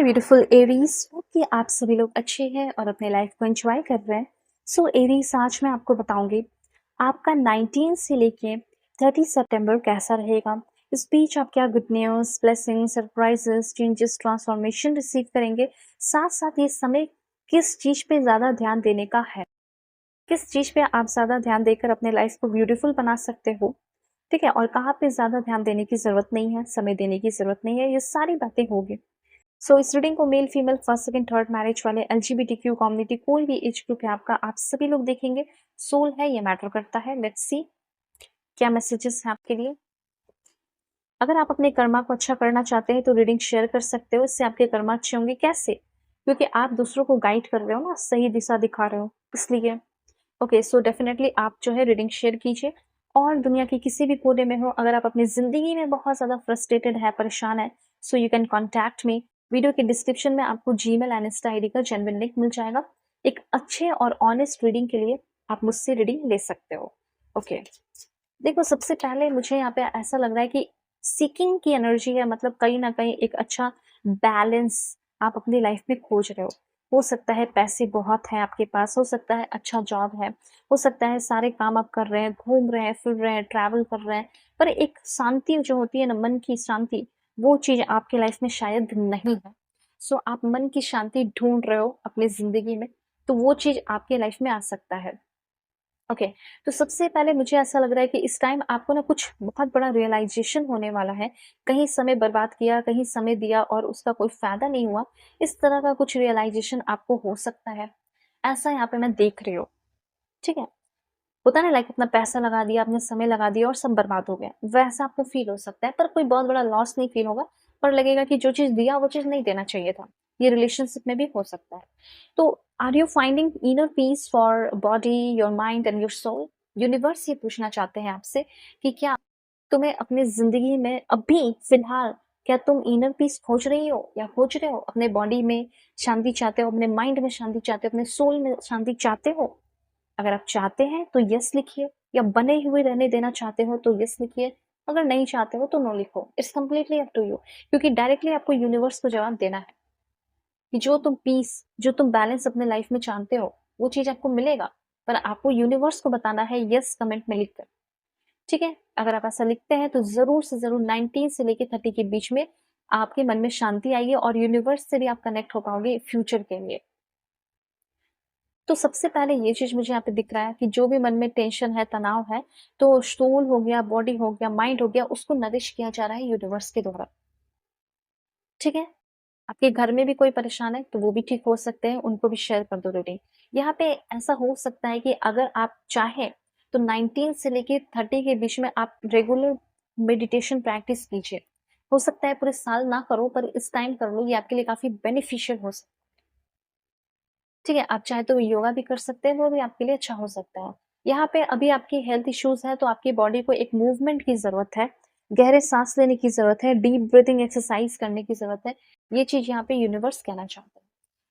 हाय beautiful Aries, hope कि आप सभी लोग अच्छे हैं और अपने लाइफ को एंजॉय कर रहे हैं। सो एरीज, आज मैं आपको बताऊंगी आपका 19 से लेके 30 सितंबर कैसा रहेगा। इस बीच आप क्या good news, blessings, surprises, changes, transformation receive करेंगे। साथ साथ ये समय किस चीज़ पे ज़्यादा ध्यान देने का है, किस चीज़ पे आप ज़्यादा ध्यान देकर अपने लाइफ को ब्यूटीफुल बना सकते हो, ठीक है, और कहाँ पे ज़्यादा ध्यान देने की ज़रूरत नहीं है, समय देने की ज़रूरत नहीं है, ये सारी बातें होगी। सो इस रीडिंग को male, female, first, second, third marriage वाले, एलजीबीटीक्यू कम्युनिटी, कोई भी एज ग्रुप है आपका, आप सभी लोग देखेंगे। सोल है, ये मैटर करता है। लेट्स सी क्या मैसेजेस हैं आपके लिए। अगर आप अपने कर्मा को अच्छा करना चाहते हैं तो रीडिंग शेयर कर सकते हो, इससे आपके कर्मा अच्छे होंगे। कैसे? क्योंकि आप दूसरों को गाइड कर रहे हो ना, सही दिशा दिखा रहे हो, इसलिए। ओके, सो डेफिनेटली आप जो है रीडिंग शेयर कीजिए। और दुनिया के किसी भी कोने में हो, अगर आप अपनी जिंदगी में बहुत ज़्यादा फ्रस्ट्रेटेड है, परेशान है, so you can contact me. Video के डिस्क्रिप्शन में आपको जीमेल एंड इंस्टा आईडी का जेन्युइन लिंक मिल जाएगा। एक अच्छे और ऑनेस्ट रीडिंग के लिए आप मुझसे रीडिंग ले सकते हो। ओके, देखो, सबसे पहले मुझे यहाँ पे ऐसा लग रहा है कि सीकिंग की एनर्जी है, मतलब कहीं ना कहीं एक अच्छा बैलेंस आप अपनी लाइफ में खोज रहे हो सकता है पैसे बहुत हैं आपके पास, हो सकता है अच्छा जॉब है, हो सकता है सारे काम आप कर रहे हैं, घूम रहे हैं, फिर रहे हैं, ट्रैवल कर रहे हैं, पर एक शांति जो होती है ना, मन की शांति, वो चीज आपके लाइफ में शायद नहीं है। सो आप मन की शांति ढूंढ रहे हो अपनी जिंदगी में, तो वो चीज आपके लाइफ में आ सकता है। ओके, तो सबसे पहले मुझे ऐसा लग रहा है कि इस टाइम आपको ना कुछ बहुत बड़ा रियलाइजेशन होने वाला है। कहीं समय बर्बाद किया, कहीं समय दिया और उसका कोई फायदा नहीं हुआ, इस तरह का कुछ रियलाइजेशन आपको हो सकता है। ऐसा यहाँ पे मैं देख रही हूँ, ठीक है। होता है ना, लाइक अपना पैसा लगा दिया, अपने समय लगा दिया और सब बर्बाद हो गया, वैसा आपको फील हो सकता है। पर कोई बहुत बड़ा लॉस नहीं फील होगा, पर लगेगा कि जो चीज दिया वो चीज नहीं देना चाहिए था। ये रिलेशनशिप में भी हो सकता है। तो are you finding inner peace for body, your mind and your soul? Universe ये पूछना चाहते हैं आपसे कि क्या तुम्हें अपनी जिंदगी में अभी फिलहाल, क्या तुम इनर पीस खोज रही हो या खोज रहे हो? अपने बॉडी में शांति चाहते हो, अपने माइंड में शांति चाहते हो, अपने सोल में शांति चाहते हो? अगर आप चाहते हैं तो यस लिखिए, या बने हुए रहने देना चाहते हो तो यस लिखिए, अगर नहीं चाहते हो तो नो लिखो। It's completely up to you, क्योंकि डायरेक्टली आपको यूनिवर्स को जवाब देना है कि जो तुम पीस, जो तुम बैलेंस अपने लाइफ में चाहते हो, वो चीज आपको मिलेगा। पर आपको यूनिवर्स को बताना है यस कमेंट में लिखकर, ठीक है। अगर आप ऐसा लिखते हैं तो जरूर से जरूर 19 से लेके 30 के बीच में आपके मन में शांति आएगी और यूनिवर्स से भी आप कनेक्ट हो पाओगे फ्यूचर के लिए। तो सबसे पहले ये चीज मुझे यहाँ पे दिख रहा है कि जो भी मन में टेंशन है, तनाव है, तो सोल हो गया, बॉडी हो गया, माइंड हो गया, उसको नरिश किया जा रहा है यूनिवर्स के द्वारा, ठीक है। आपके घर में भी कोई परेशान है तो वो भी ठीक हो सकते हैं, उनको भी शेयर कर दो रीडिंग। यहाँ पे ऐसा हो सकता है कि अगर आप चाहें तो 19 से लेके 30 के बीच में आप रेगुलर मेडिटेशन प्रैक्टिस कीजिए। हो सकता है पूरे साल ना करो, पर इस टाइम कर लो, ये आपके लिए काफी बेनिफिशियल हो सकता है, ठीक है। आप चाहे तो योगा भी कर सकते हैं, वो भी आपके लिए अच्छा हो सकता है। यहाँ पे अभी आपकी हेल्थ इश्यूज है तो आपकी बॉडी को एक मूवमेंट की जरूरत है, गहरे सांस लेने की जरूरत है, डीप ब्रीथिंग एक्सरसाइज करने की जरूरत है। ये चीज यहाँ पे यूनिवर्स कहना चाहता है।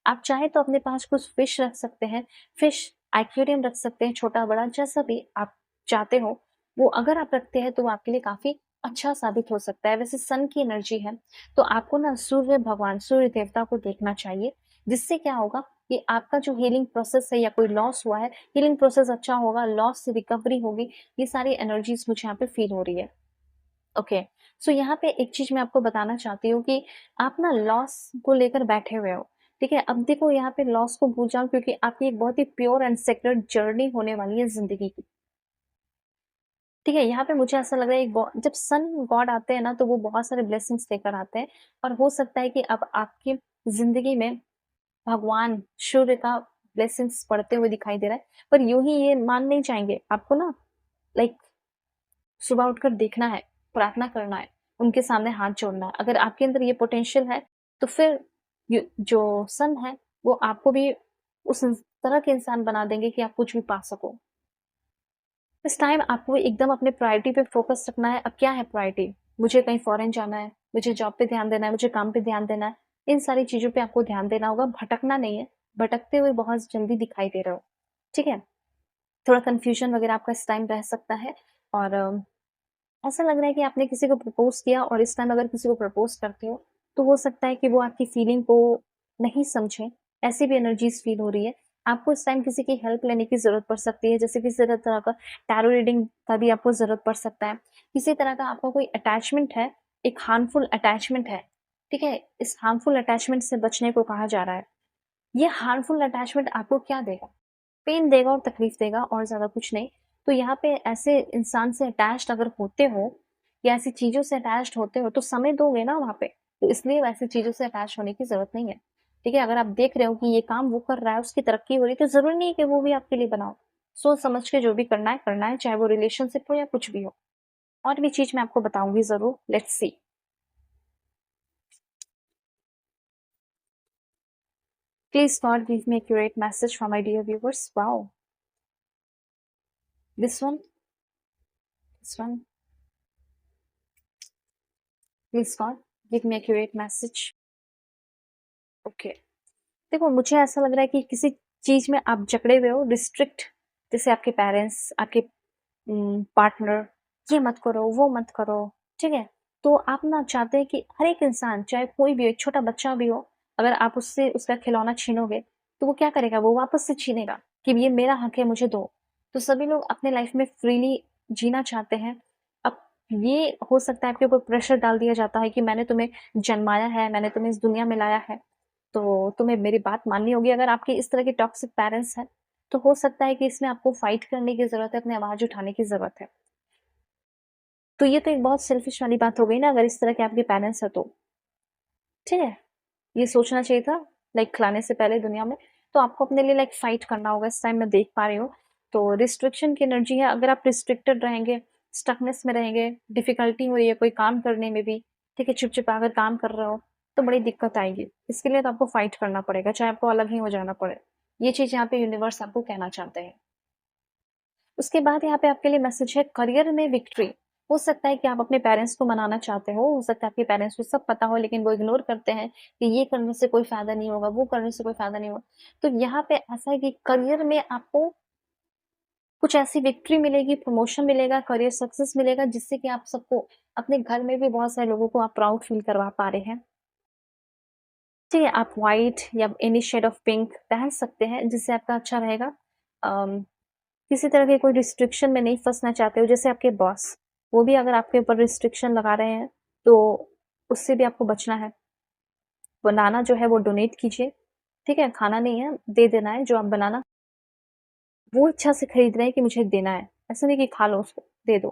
आप चाहे तो अपने पास कुछ फिश रख सकते हैं, फिश एक्वेरियम रख सकते हैं, छोटा बड़ा जैसा भी आप चाहते हो, वो अगर आप रखते हैं तो वो आपके लिए काफी अच्छा साबित हो सकता है। वैसे सन की एनर्जी है, तो आपको ना सूर्य भगवान, सूर्य देवता को देखना चाहिए, जिससे क्या होगा कि आपका जो हीलिंग प्रोसेस है या कोई लॉस हुआ है, हीलिंग प्रोसेस अच्छा होगा, लॉस से रिकवरी होगी। ये सारी एनर्जीज मुझे यहाँ पे फील हो रही है। ओके, सो यहाँ पे एक चीज मैं आपको बताना चाहती हूँ कि आप ना लॉस को लेकर बैठे हुए हो, ठीक है। अब देखो, यहाँ पे लॉस को भूल जाओ, क्योंकि आपकी एक बहुत ही प्योर एंड सेक्रेड जर्नी होने वाली है जिंदगी की, ठीक है। यहाँ पे मुझे ऐसा लग रहा है जब सन गॉड आते हैं ना, तो वो बहुत सारे ब्लेसिंग्स लेकर आते हैं, और हो सकता है कि अब आपकी जिंदगी में भगवान सूर्य का ब्लेसिंग्स पड़ते हुए दिखाई दे रहा है। पर यूं ही ये मान नहीं जाएंगे, आपको ना, लाइक, सुबह उठकर देखना है, प्रार्थना करना है, उनके सामने हाथ जोड़ना है। अगर आपके अंदर ये पोटेंशियल है तो फिर जो सन है वो आपको भी उस तरह के इंसान बना देंगे कि आप कुछ भी पा सको। इस टाइम आपको एकदम अपने प्रायोरिटी पे फोकस रखना है। अब क्या है प्रायोरिटी? मुझे कहीं फॉरेन जाना है, मुझे जॉब पे ध्यान देना है, मुझे काम पे ध्यान देना है, इन सारी चीजों पे आपको ध्यान देना होगा, भटकना नहीं है। भटकते हुए बहुत जल्दी दिखाई दे रहे हो, ठीक है। थोड़ा कंफ्यूजन वगैरह आपका इस टाइम रह सकता है, और ऐसा लग रहा है कि आपने किसी को प्रपोज किया, और इस टाइम अगर किसी को प्रपोज करते हो तो हो सकता है कि वो आपकी फीलिंग को नहीं समझें, ऐसी भी एनर्जीज़ फ़ील हो रही है। आपको इस टाइम किसी की हेल्प लेने की ज़रूरत पड़ सकती है, जैसे किसी तरह का टैरो रीडिंग का भी आपको ज़रूरत पड़ सकता है। किसी तरह का आपका कोई अटैचमेंट है, एक हार्मफुल अटैचमेंट है, ठीक है? इस हार्मफुल अटैचमेंट से बचने को कहा जा रहा है। ये हार्मफुल अटैचमेंट आपको क्या देगा? पेन देगा और तकलीफ देगा और ज़्यादा कुछ नहीं। तो यहाँ पे ऐसे इंसान से अटैच्ड अगर होते हो या ऐसी चीज़ों से अटैच्ड होते हो तो समय दोगे ना वहाँ पे। तो इसलिए वैसी चीज़ों से अटैच होने की ज़रूरत नहीं है। ठीक है? अगर आप देख रहे हो कि ये काम वो कर रहा है, उसकी तरक्की हो रही है, तो ज़रूरी नहीं है कि वो भी आपके लिए बनाओ। सोच समझ के जो भी करना है, चाहे वो रिलेशनशिप हो या कुछ भी हो। और भी चीज़ मैं आपको बताऊँगी ज़रूर, let's see. Please God give me a accurate message for my dear viewers. Wow. This one, this one. Please God give me a accurate message. Okay. देखो मुझे ऐसा लग रहा है कि किसी चीज़ में आप जकड़े हुए हो, रिस्ट्रिक्ट, जैसे आपके पेरेंट्स, आपके पार्टनर, ये मत करो, वो मत करो, ठीक है? तो आप ना चाहते हैं कि हर एक इंसान, चाहे कोई भी हो, एक छोटा बच्चा भी हो, अगर आप उससे उसका खिलौना छीनोगे, तो वो क्या करेगा? वो वापस से छीनेगा कि ये मेरा हक है, मुझे दो। तो सभी लोग अपने लाइफ में फ्रीली जीना चाहते हैं। अब ये हो सकता है आपके ऊपर प्रेशर डाल दिया जाता है कि मैंने तुम्हें जन्माया है, मैंने तुम्हें इस दुनिया में लाया है, तो तुम्हें मेरी बात माननी होगी। अगर आपके इस तरह के टॉक्सिक पेरेंट्स हैं, तो हो सकता है कि इसमें आपको फाइट करने की ज़रूरत है, अपनी आवाज़ उठाने की ज़रूरत है। तो ये तो एक बहुत सेल्फिश वाली बात हो गई ना, अगर इस तरह के आपके पेरेंट्स हैं तो, ठीक है? ये सोचना चाहिए था लाइक खिलाने से पहले दुनिया में, तो आपको अपने लिए लाइक फाइट करना होगा, इस टाइम मैं देख पा रही हूँ। तो रिस्ट्रिक्शन की एनर्जी है, अगर आप रिस्ट्रिक्टेड रहेंगे, स्टकनेस में रहेंगे, डिफ़िकल्टी हो रही है कोई काम करने में भी, ठीक है, चिपचिपा कर काम कर रहे हो, तो बड़ी दिक्कत आएगी। इसके लिए तो आपको फाइट करना पड़ेगा, चाहे आपको अलग ही हो जाना पड़े। ये चीज़ यहाँ पे यूनिवर्स आपको कहना चाहते हैं। उसके बाद यहाँ पे आपके लिए मैसेज है करियर में विक्ट्री। हो सकता है कि आप अपने पेरेंट्स को मनाना चाहते हो सकता है आपके पेरेंट्स को सब पता हो लेकिन वो इग्नोर करते हैं कि ये करने से कोई फ़ायदा नहीं होगा, वो करने से कोई फ़ायदा नहीं होगा। तो यहाँ पे ऐसा है कि करियर में आपको कुछ ऐसी विक्ट्री मिलेगी, प्रमोशन मिलेगा, करियर सक्सेस मिलेगा जिससे कि आप सबको अपने घर में भी बहुत सारे लोगों को आप प्राउड फ़ील करवा पा रहे हैं। ठीक है, आप व्हाइट या एनी शेड ऑफ पिंक पहन सकते हैं जिससे आपका अच्छा रहेगा। किसी तरह के कोई रिस्ट्रिक्शन में नहीं फँसना चाहते हो, जैसे आपके बॉस, वो भी अगर आपके ऊपर रिस्ट्रिक्शन लगा रहे हैं, तो उससे भी आपको बचना है। बनाना जो है वो डोनेट कीजिए, ठीक है? खाना नहीं है, दे देना है जो आप बनाना, वो इच्छा से खरीद रहे हैं कि मुझे देना है, ऐसा नहीं कि खा लो उसको, दे दो।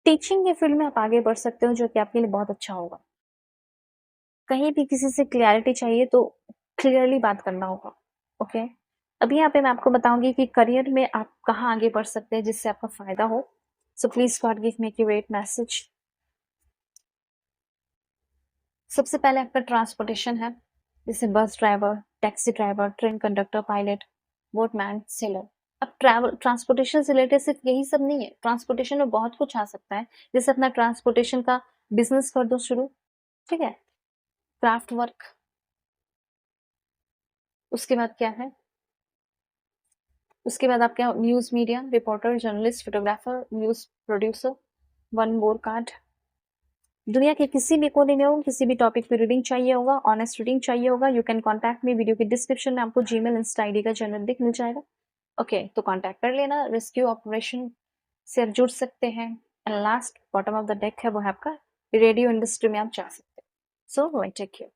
टीचिंग के फील्ड में आप आगे बढ़ सकते हो, जो कि आपके लिए बहुत अच्छा होगा। कहीं भी किसी से क्लैरिटी चाहिए तो क्लियरली बात करना होगा, ओके? अभी यहाँ पे मैं आपको बताऊँगी कि करियर में आप कहाँ आगे बढ़ सकते हैं जिससे आपका फ़ायदा हो। So please God give me accurate message. सबसे पहले आपका ट्रांसपोर्टेशन है, जैसे bus driver, taxi driver, train conductor, pilot, boatman, seller. अब ट्रैवल ट्रांसपोर्टेशन से रिलेटेड सिर्फ यही सब नहीं है, ट्रांसपोर्टेशन में बहुत कुछ आ सकता है। जैसे अपना ट्रांसपोर्टेशन का बिज़नेस कर दो शुरू, ठीक है? क्राफ्ट वर्क, उसके बाद क्या है? उसके बाद आपके यहाँ news media, reporter, journalist, photographer, news producer, one more card. दुनिया के किसी भी कोने में हो, किसी भी टॉपिक पे रीडिंग चाहिए होगा, ऑनेस्ट रीडिंग चाहिए होगा, you can contact me. Video के डिस्क्रिप्शन में आपको जीमेल, इंस्टा आईडी का जनरल लिंक मिल जाएगा। ओके, तो कॉन्टैक्ट कर लेना। रेस्क्यू ऑपरेशन से आप जुड़ सकते हैं। And last bottom of the deck है वो है आपका रेडियो इंडस्ट्री में आप जा सकते हैं। So take care.